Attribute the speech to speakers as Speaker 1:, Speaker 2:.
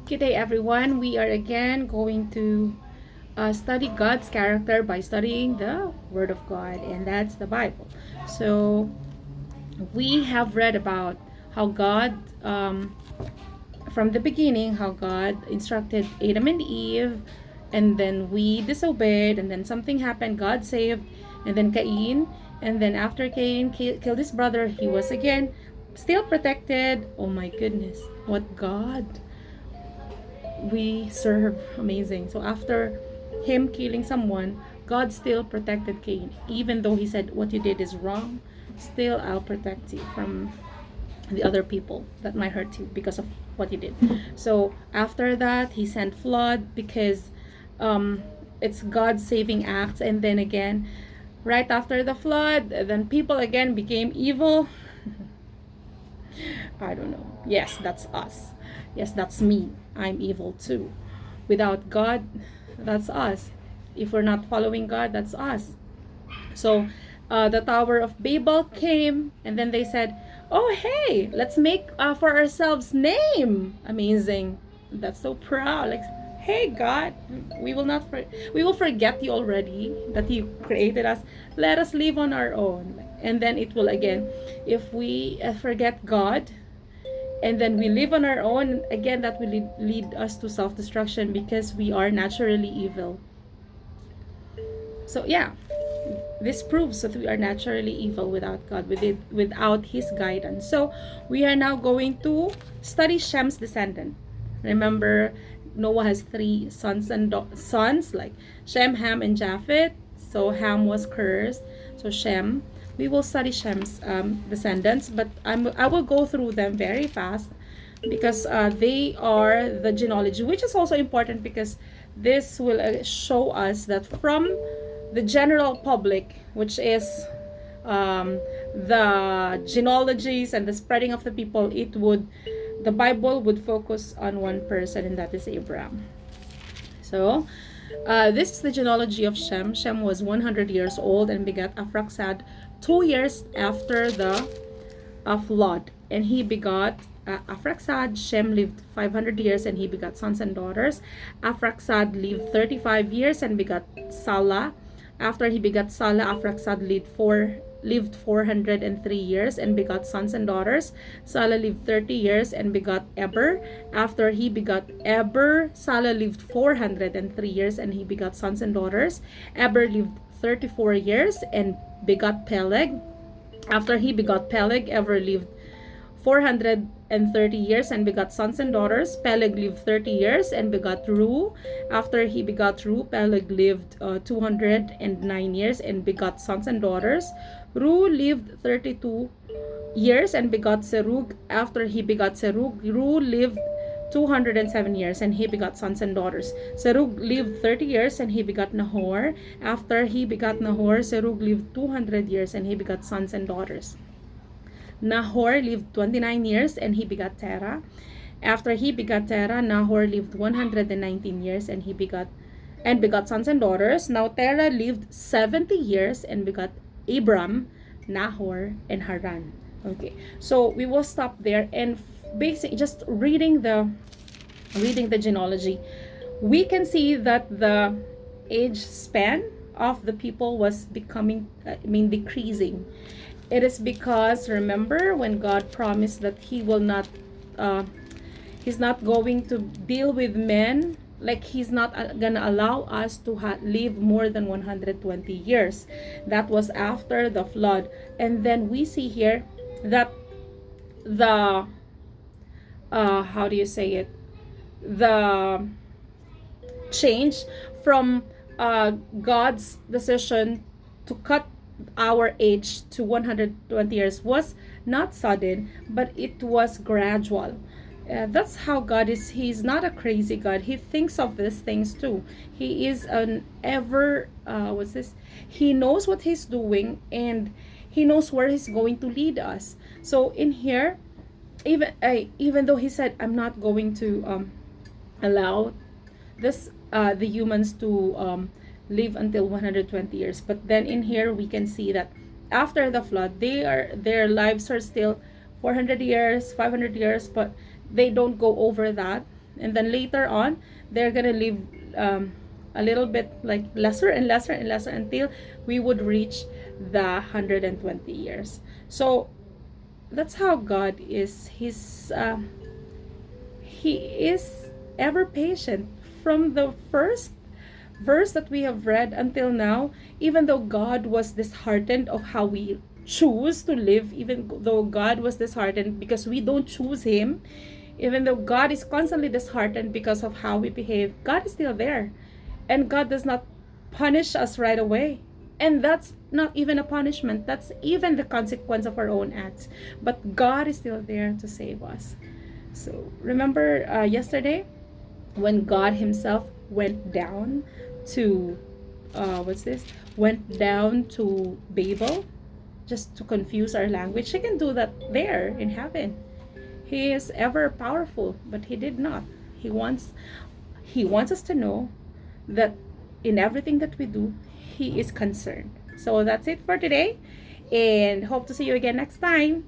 Speaker 1: Good day, everyone. We are again going to study God's character by studying the Word of God, and that's the Bible. So, we have read about how God, from the beginning, how God instructed Adam and Eve, and then we disobeyed, and then something happened, God saved, and then Cain, and then after Cain killed his brother, he was again still protected. Oh my goodness, what God we serve. Amazing. So after him killing someone, God still protected Cain, even though he said what you did is wrong. Still, I'll protect you from the other people that might hurt you because of what you did. So after that, he sent flood because it's God's saving acts. And then again, right after the flood, then people again became evil. I don't know. Yes, that's us. Yes, that's me. I'm evil too. Without God, that's us. If we're not following God, that's us. So the Tower of Babel came, and then they said, "Oh, hey, let's make for ourselves name." Amazing. That's so proud. Like, hey God, we will not we will forget you already that you created us. Let us live on our own. And then it will again, if we forget God, and then we live on our own, again that will lead us to self-destruction because we are naturally evil. So yeah, this proves that we are naturally evil without God, without his guidance. So we are now going to study Shem's descendant. Remember, Noah has three sons and sons like Shem, Ham, and Japheth. So Ham was cursed. So Shem, we will study Shem's descendants, but I will go through them very fast because they are the genealogy, which is also important because this will show us that from the general public, which is the genealogies and the spreading of the people, the Bible would focus on one person, and that is Abraham. So this is the genealogy of Shem. Shem was 100 years old and begat Arphaxad 2 years after the flood, and he begot Arphaxad. Shem lived 500 years and he begot sons and daughters. Arphaxad lived 35 years and begot Salah. After he begot Salah, Arphaxad lived 403 years and begot sons and daughters. Salah lived 30 years and begot Eber. After he begot Eber, Salah lived 403 years and he begot sons and daughters. Eber lived 34 years and begot Peleg. After he begot Peleg, Eber lived 430 years and begot sons and daughters. Peleg lived 30 years and begot Ru. After he begot Ru, Peleg lived 209 years and begot sons and daughters. Ru lived 32 years and begot Serug. After he begot Serug, Ru lived 207 years and he begot sons and daughters. Serug lived 30 years and he begot Nahor. After he begot Nahor, Serug lived 200 years and he begot sons and daughters. Nahor lived 29 years and he begot Terah. After he begot Terah, Nahor lived 119 years and he begot sons and daughters. Now Terah lived 70 years and begot Abram, Nahor, and Haran. Okay, so we will stop there, and basically just reading the genealogy, we can see that the age span of the people was decreasing. It is because, remember, when God promised that he will not he's not going to deal with men, like he's not gonna allow us to live more than 120 years. That was after the flood. And then we see here that the how do you say it, the change from God's decision to cut our age to 120 years was not sudden, but it was gradual. That's how God is. He's not a crazy God. He thinks of these things too. He is an ever he knows what he's doing, and he knows where he's going to lead us. So in here, even though he said, I'm not going to allow this the humans to live until 120 years, but then in here we can see that after the flood, their lives are still 400 years, 500 years, but they don't go over that. And then later on, they're gonna live a little bit like lesser and lesser and lesser until we would reach the 120 years. So that's how God is. He is ever patient from the first verse that we have read until now. Even though God was disheartened of how we choose to live, even though God was disheartened because we don't choose Him, even though God is constantly disheartened because of how we behave, God is still there. And God does not punish us right away. And that's not even a punishment, that's even the consequence of our own acts. But God is still there to save us. So remember yesterday when God Himself went down to what's this? Went down to Babel just to confuse our language. He can do that there in heaven. He is ever powerful, but He did not. He wants He wants us to know that in everything that we do, He is concerned. So that's it for today, and hope to see you again next time.